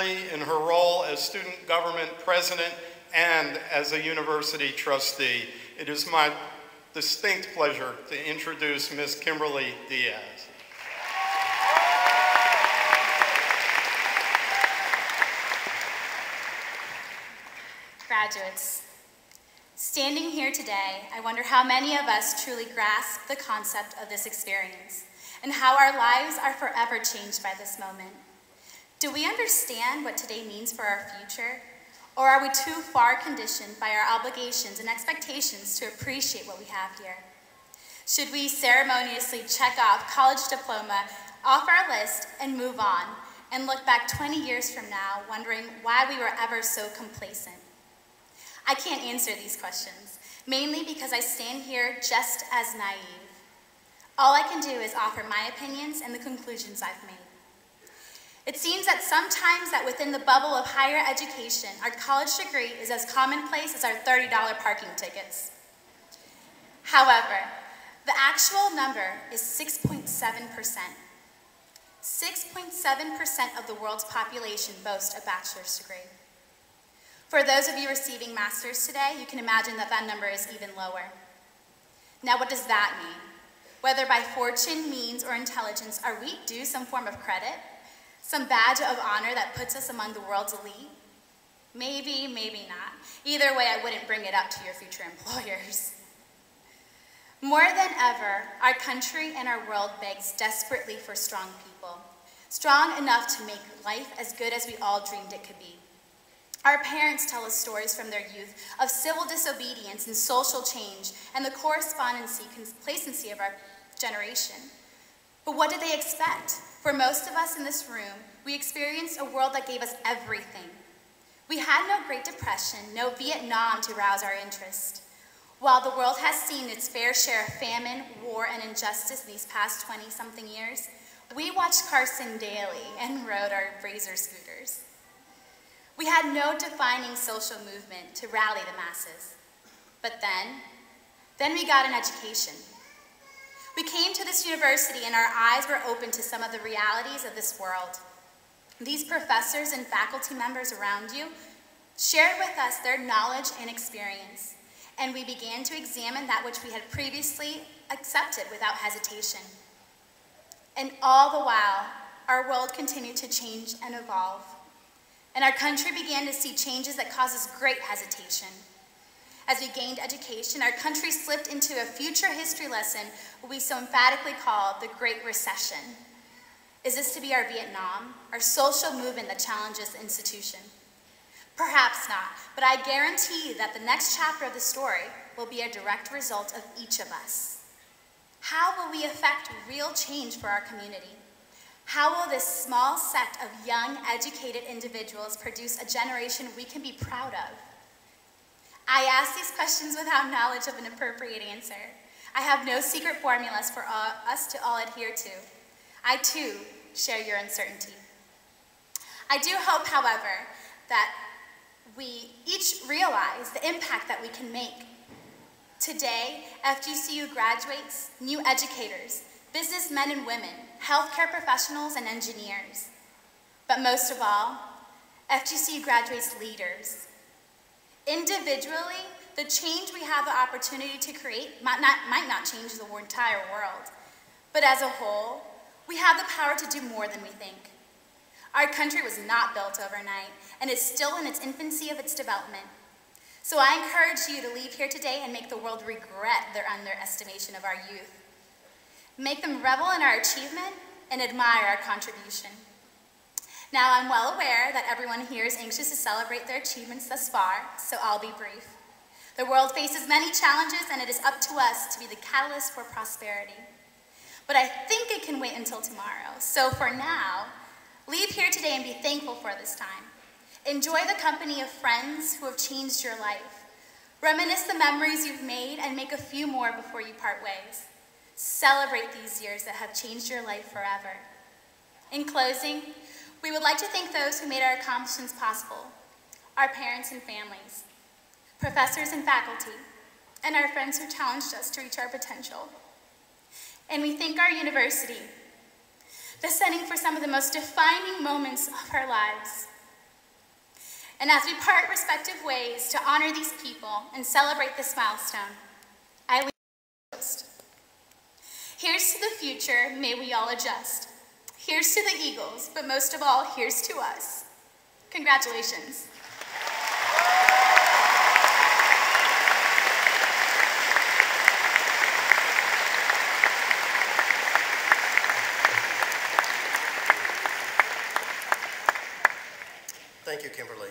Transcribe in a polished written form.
in her role as student government president and as a university trustee. It is my distinct pleasure to introduce Ms. Kimberly Diaz. Graduates, standing here today, I wonder how many of us truly grasp the concept of this experience and how our lives are forever changed by this moment. Do we understand what today means for our future? Or are we too far conditioned by our obligations and expectations to appreciate what we have here? Should we ceremoniously check off college diploma off our list and move on and look back 20 years from now wondering why we were ever so complacent? I can't answer these questions, mainly because I stand here just as naive. All I can do is offer my opinions and the conclusions I've made. It seems that sometimes that within the bubble of higher education, our college degree is as commonplace as our $30 parking tickets. However, the actual number is 6.7%. 6.7% of the world's population boast a bachelor's degree. For those of you receiving master's today, you can imagine that that number is even lower. Now, what does that mean? Whether by fortune, means, or intelligence, are we due some form of credit? Some badge of honor that puts us among the world's elite? Maybe, maybe not. Either way, I wouldn't bring it up to your future employers. More than ever, our country and our world begs desperately for strong people. Strong enough to make life as good as we all dreamed it could be. Our parents tell us stories from their youth of civil disobedience and social change and the correspondency, complacency of our generation. But what did they expect? For most of us in this room, we experienced a world that gave us everything. We had no Great Depression, no Vietnam to rouse our interest. While the world has seen its fair share of famine, war, and injustice these past 20-something years, we watched Carson daily and rode our Razor scooters. We had no defining social movement to rally the masses. But then we got an education. We came to this university and our eyes were open to some of the realities of this world. These professors and faculty members around you shared with us their knowledge and experience, and we began to examine that which we had previously accepted without hesitation. And all the while, our world continued to change and evolve, and our country began to see changes that caused us great hesitation. As we gained education, our country slipped into a future history lesson what we so emphatically call the Great Recession. Is this to be our Vietnam, our social movement that challenges the institution? Perhaps not, but I guarantee that the next chapter of the story will be a direct result of each of us. How will we affect real change for our community? How will this small sect of young, educated individuals produce a generation we can be proud of? I ask these questions without knowledge of an appropriate answer. I have no secret formulas for us to all adhere to. I, too, share your uncertainty. I do hope, however, that we each realize the impact that we can make. Today, FGCU graduates, new educators, businessmen and women, healthcare professionals, and engineers. But most of all, FGCU graduates leaders. Individually, the change we have the opportunity to create might not change the entire world, but as a whole, we have the power to do more than we think. Our country was not built overnight, and is still in its infancy of its development. So I encourage you to leave here today and make the world regret their underestimation of our youth. Make them revel in our achievement and admire our contribution. Now, I'm well aware that everyone here is anxious to celebrate their achievements thus far, so I'll be brief. The world faces many challenges, and it is up to us to be the catalyst for prosperity. But I think it can wait until tomorrow. So for now, leave here today and be thankful for this time. Enjoy the company of friends who have changed your life. Reminisce the memories you've made and make a few more before you part ways. Celebrate these years that have changed your life forever. In closing, we would like to thank those who made our accomplishments possible, our parents and families, professors and faculty, and our friends who challenged us to reach our potential. And we thank our university, the setting for some of the most defining moments of our lives, And as we part respective ways to honor these people and celebrate this milestone, I leave you toast. Here's to the future, may we all adjust. Here's to the Eagles, but most of all, here's to us. Congratulations. Thank you, Kimberly.